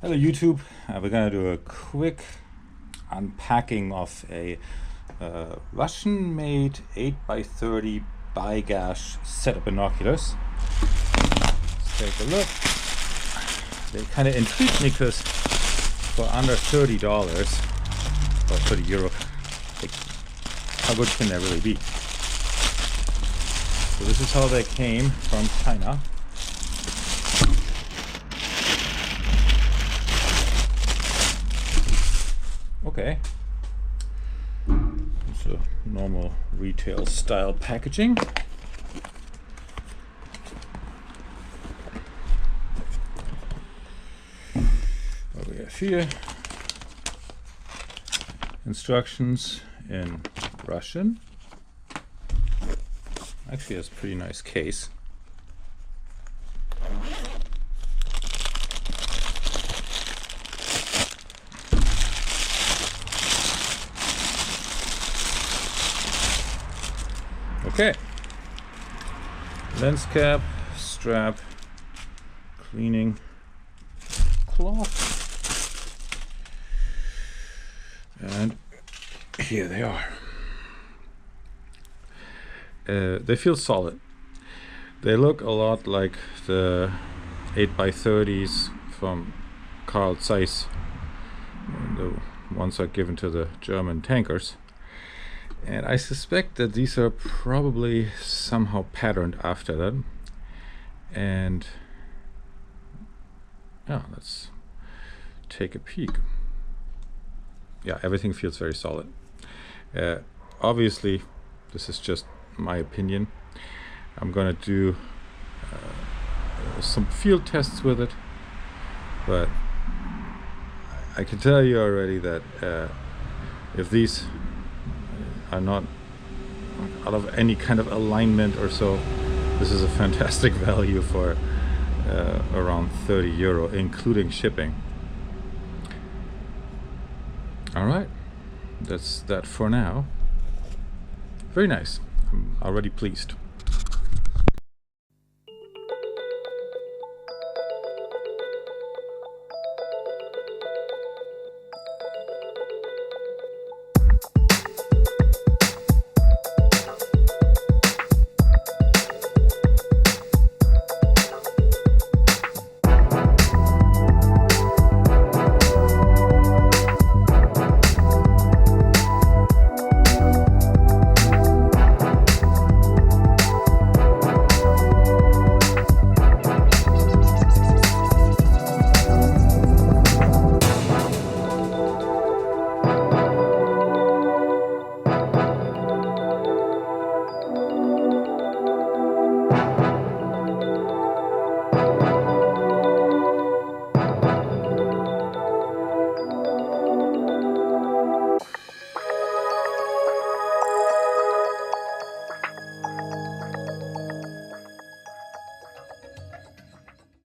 Hello YouTube, we're gonna do a quick unpacking of a Russian-made 8x30 Baigish set of binoculars. Let's take a look. They kind of intrigued me because for under $30 or 30 euro, like, how good can they really be? So this is how they came from China. Okay, it's a normal retail style packaging. What we have here, instructions in Russian. Actually, it's a pretty nice case. Okay, lens cap, strap, cleaning cloth, and here they are. They feel solid. They look a lot like the 8x30s from Zeiss. The ones are given to the German tankers. And I suspect that these are probably somehow patterned after that. And yeah, let's take a peek. Yeah, everything feels very solid. Obviously, this is just my opinion. I'm gonna do some field tests with it, but I can tell you already that if these are not out of any kind of alignment or so, this is a fantastic value for around 30 euro, including shipping. All right, that's that for now. Very nice. I'm already pleased.